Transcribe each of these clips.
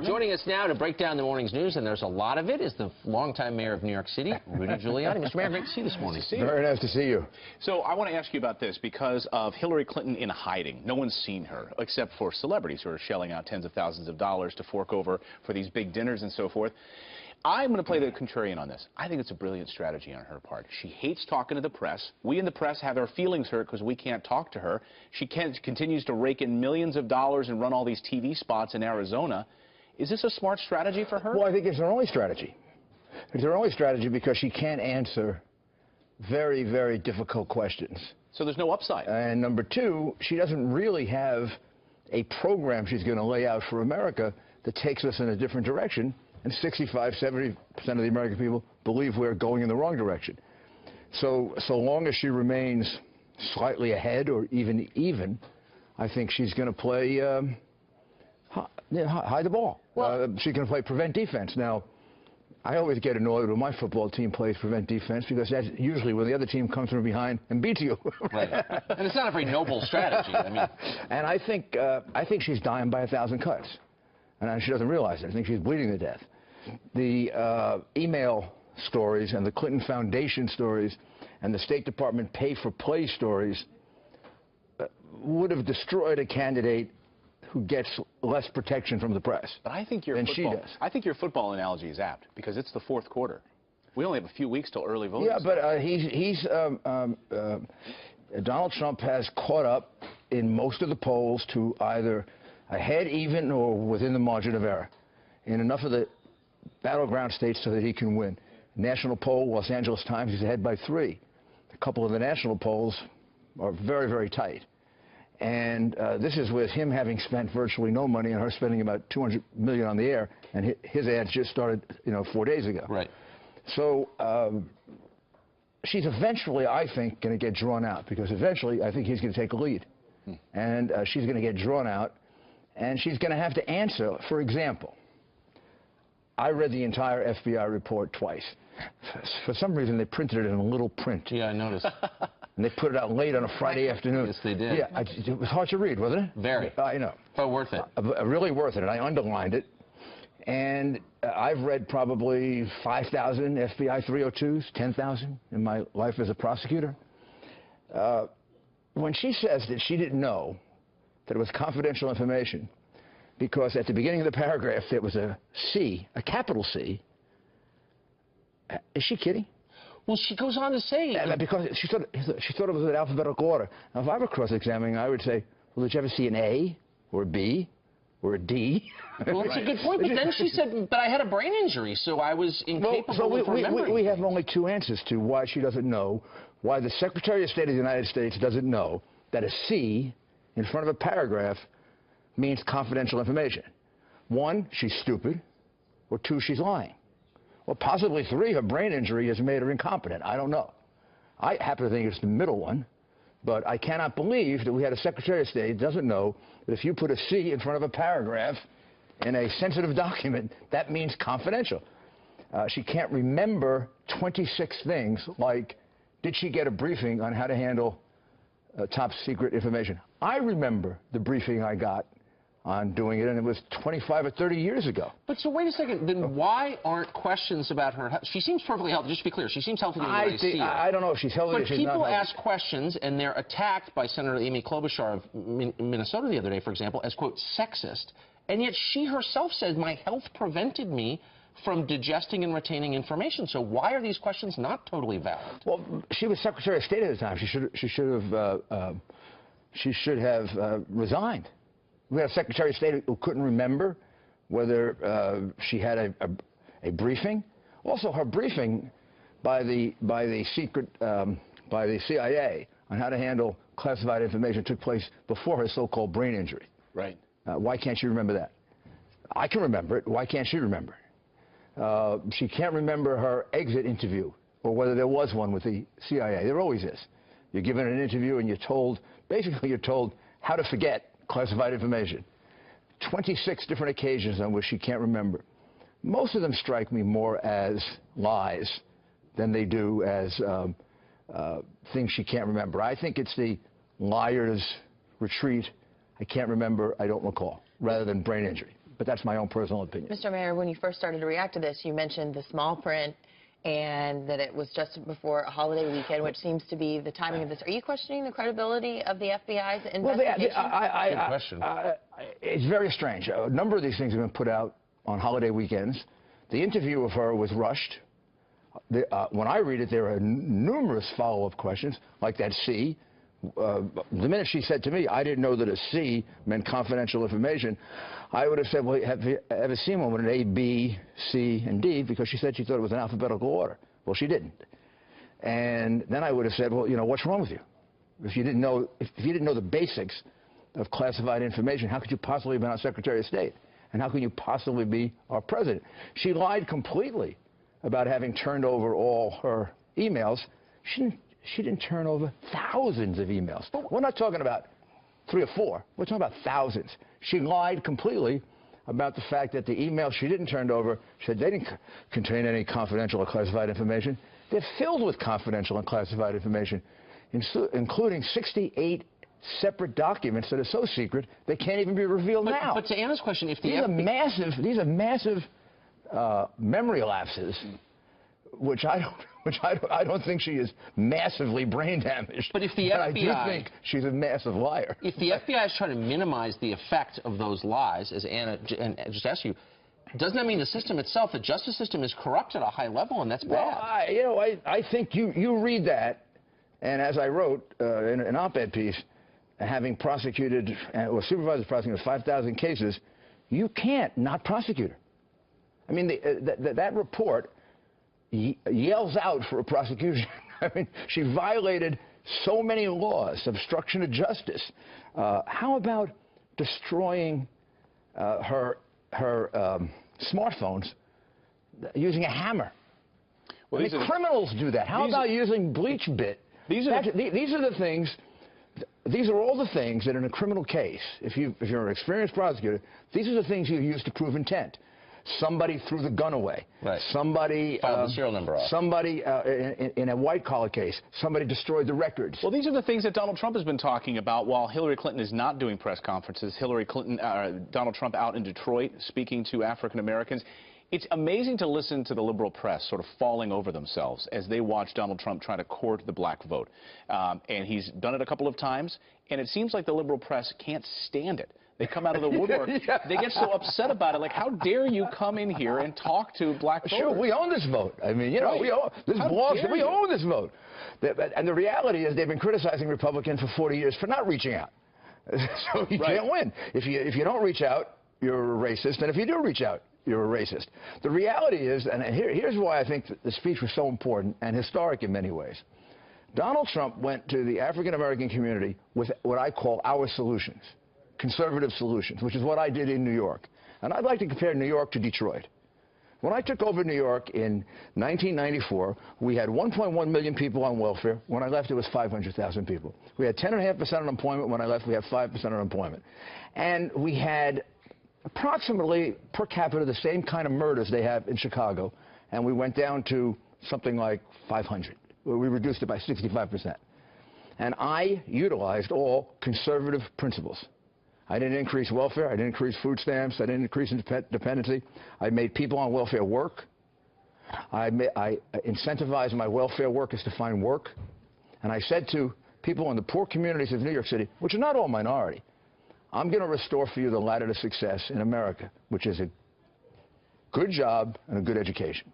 Joining us now to break down the morning's news, and there's a lot of it, is the longtime mayor of New York City, Rudy Giuliani. Mr. Mayor, great to see you this morning. Very nice to see you. So I want to ask you about this because of Hillary Clinton in hiding. No one's seen her, except for celebrities who are shelling out tens of thousands of dollars to fork over for these big dinners and so forth. I'm going to play the contrarian on this. I think it's a brilliant strategy on her part. She hates talking to the press. We in the press have our feelings hurt because we can't talk to her. She continues to rake in millions of dollars and run all these TV spots in Arizona. Is this a smart strategy for her? Well, I think it's her only strategy. It's her only strategy because she can't answer very, very difficult questions. So there's no upside. And number two, she doesn't really have a program she's going to lay out for America that takes us in a different direction. And 65–70% of the American people believe we're going in the wrong direction. So long as she remains slightly ahead or even, I think she's going to play hide the ball. Well, she's going to play prevent defense. Now, I always get annoyed when my football team plays prevent defense because that's usually when the other team comes from behind and beats you. Right. And it's not a very noble strategy. I mean. And I think she's dying by 1,000 cuts. And she doesn't realize it. I think she's bleeding to death. The email stories and the Clinton Foundation stories and the State Department pay-for-play stories would have destroyed a candidate who gets less protection from the press. But I think your football analogy is apt because it's the fourth quarter. We only have a few weeks till early voting. Yeah, but Donald Trump has caught up in most of the polls to either ahead, even, or within the margin of error in enough of the battleground states so that he can win. National poll, Los Angeles Times, he's ahead by 3. A couple of the national polls are very, very tight. And this is with him having spent virtually no money and her spending about $200 million on the air, and his ads just started, 4 days ago. Right. So she's eventually, I think, going to get drawn out because eventually I think he's going to take a lead. And she's going to get drawn out, and she's going to have to answer. For example, I read the entire FBI report twice. For some reason, they printed it in a little print. Yeah, I noticed. And they put it out late on a Friday afternoon. Yes, they did. Yeah, it was hard to read, wasn't it? Very. I know. But worth it. Really worth it, and I underlined it. And I've read probably 5,000 FBI 302s, 10,000 in my life as a prosecutor. When she says that she didn't know that it was confidential information, because at the beginning of the paragraph there was a C, a capital C. Is she kidding? Well, she goes on to say... Because she thought it was in alphabetical order. Now, if I were cross-examining, I would say, well, did you ever see an A or a B or a D? Well, that's a good point. But then she said, but I had a brain injury, so I was incapable of remembering. We have only 2 answers to why she doesn't know, why the Secretary of State of the United States doesn't know that a C in front of a paragraph means confidential information. 1, she's stupid, or 2, she's lying. Or possibly 3, her brain injury has made her incompetent. I don't know. I happen to think it's the middle one, but I cannot believe that we had a Secretary of State who doesn't know that if you put a C in front of a paragraph in a sensitive document, that means confidential. She can't remember 26 things like, did she get a briefing on how to handle top secret information? I remember the briefing I got on doing it, and it was 25 or 30 years ago. But so wait a second, then why aren't questions about her health? She seems perfectly healthy, just to be clear. She seems healthy when I see her. I don't know if she's healthy or she's not healthy. But people ask questions, and they're attacked by Senator Amy Klobuchar of Minnesota the other day, for example, as, quote, sexist. And yet she herself said, my health prevented me from digesting and retaining information. So why are these questions not totally valid? Well, she was Secretary of State at the time. She should have resigned. We had a Secretary of State who couldn't remember whether she had a briefing. Also, her briefing by the CIA on how to handle classified information took place before her so-called brain injury. Right. Why can't she remember that? I can remember it. Why can't she remember it? She can't remember her exit interview or whether there was one with the CIA. There always is. You're given an interview and basically you're told how to forget classified information. 26 different occasions on which she can't remember. Most of them strike me more as lies than they do as things she can't remember. I think it's the liar's retreat, I can't remember, I don't recall, rather than brain injury. but that's my own personal opinion. Mr. Mayor, when you first started to react to this, you mentioned the small print and that it was just before a holiday weekend, which seems to be the timing of this. Are you questioning the credibility of the FBI's investigation? Good question. It's very strange. A number of these things have been put out on holiday weekends. The interview of her was rushed. When I read it, there are numerous follow-up questions, like that C. The minute she said to me, I didn't know that a C meant confidential information, I would have said, well, have you ever seen one with an A, B, C, and D? Because she said she thought it was in alphabetical order. Well, she didn't. And then I would have said, well, you know, what's wrong with you? If you didn't know, if you didn't know the basics of classified information, how could you possibly have been our Secretary of State? And how can you possibly be our president? She lied completely about having turned over all her emails. She didn't turn over thousands of emails. We're not talking about 3 or 4. We're talking about thousands. She lied completely about the fact that the emails she didn't turn over, she said they didn't contain any confidential or classified information. They're filled with confidential and classified information, including 68 separate documents that are so secret they can't even be revealed now. But to Anna's question, if these are massive memory lapses, which I don't think she is massively brain damaged. But if the FBI, I do think she's a massive liar. If the FBI is trying to minimize the effect of those lies, as Anna just asked you, doesn't that mean the system itself, the justice system, is corrupt at a high level, and that's bad? Well, I think you read that, and as I wrote in an op-ed piece, having prosecuted or supervised prosecuted 5,000 cases, you can't not prosecute her. I mean, that report yells out for a prosecution. I mean, she violated so many laws, obstruction of justice. How about destroying her smartphones using a hammer? Well, I mean, criminals do that. How about using bleach bit? These are the things. These are all the things that in a criminal case, if you're an experienced prosecutor, these are the things you use to prove intent. Somebody threw the gun away. Right. Somebody filed the serial number off. Somebody in a white-collar case, somebody destroyed the records. Well, these are the things that Donald Trump has been talking about while Hillary Clinton is not doing press conferences. Donald Trump out in Detroit speaking to African Americans. It's amazing to listen to the liberal press sort of falling over themselves as they watch Donald Trump try to court the black vote. And he's done it a couple of times, and it seems like the liberal press can't stand it. They come out of the woodwork. Yeah. They get so upset about it. Like, how dare you come in here and talk to black voters? Sure, we own this vote. I mean, you know, we own this vote. And the reality is they've been criticizing Republicans for 40 years for not reaching out. So you can't win. If you don't reach out, you're a racist. And if you do reach out, you're a racist. The reality is, and here's why I think the speech was so important and historic in many ways. Donald Trump went to the African-American community with what I call our solutions. Conservative solutions, which is what I did in New York. And I'd like to compare New York to Detroit. When I took over New York in 1994, we had 1.1 million people on welfare. When I left, it was 500,000 people. We had 10.5% unemployment. When I left, we had 5% unemployment. And we had approximately, per capita, the same kind of murders they have in Chicago. And we went down to something like 500. We reduced it by 65%. And I utilized all conservative principles. I didn't increase welfare. I didn't increase food stamps. I didn't increase dependency. I made people on welfare work. I incentivized my welfare workers to find work. And I said to people in the poor communities of New York City, which are not all minority, I'm going to restore for you the ladder to success in America, which is a good job and a good education.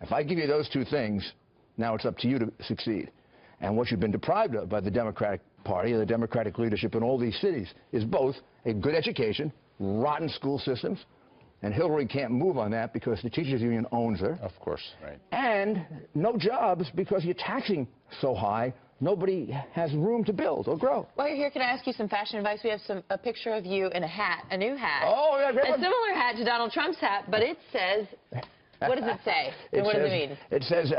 If I give you those two things, now it's up to you to succeed. And what you've been deprived of by the Democratic Party and the Democratic leadership in all these cities is both a good education, rotten school systems, and Hillary can't move on that because the teachers union owns her. Of course, right. And no jobs because you're taxing so high, nobody has room to build or grow. While you're here, can I ask you some fashion advice? We have a picture of you in a hat, a new hat. Oh, yeah, great. A similar hat to Donald Trump's hat, but it says, what does it say? And what does it mean? It says,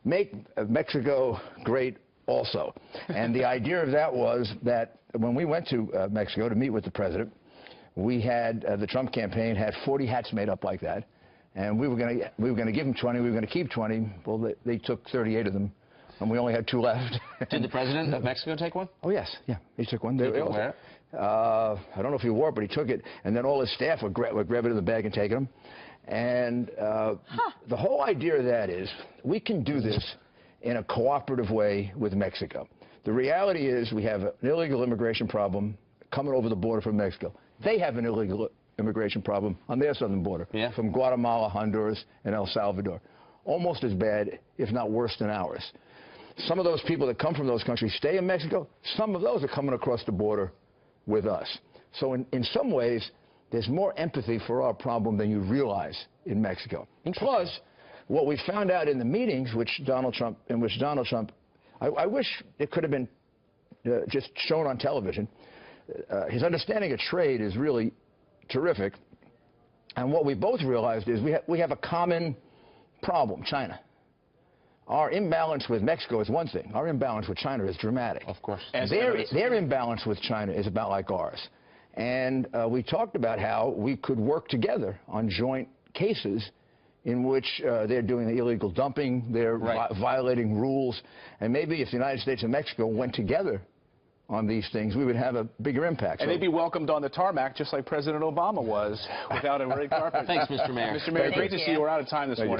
make Mexico great also. And the idea of that was that when we went to Mexico to meet with the president, we had, the Trump campaign had 40 hats made up like that. And we were going to give them 20, we were going to keep 20. Well, they took 38 of them, and we only had 2 left. Did the president of Mexico take one? Oh, yes, yeah, he took one. Did he wear it? I don't know if he wore it, but he took it, and then all his staff would grab it in the bag and take them. And the whole idea of that is we can do this in a cooperative way with Mexico. The reality is we have an illegal immigration problem coming over the border from Mexico. They have an illegal immigration problem on their southern border from Guatemala, Honduras, and El Salvador. Almost as bad, if not worse than ours. Some of those people that come from those countries stay in Mexico. Some of those are coming across the border with us. So in some ways, there's more empathy for our problem than you realize in Mexico. Plus, what we found out in the meetings in which Donald Trump, I wish it could have been just shown on television. His understanding of trade is really terrific. And what we both realized is we have a common problem, China. Our imbalance with Mexico is one thing. Our imbalance with China is dramatic. Of course. Their imbalance with China is about like ours. And we talked about how we could work together on joint cases in which they're doing illegal dumping, they're violating rules. And maybe if the United States and Mexico went together on these things, we would have a bigger impact. And they'd be welcomed on the tarmac just like President Obama was without a red carpet. Thanks, Mr. Mayor. Mr. Mayor, great to see you. We're out of time this morning.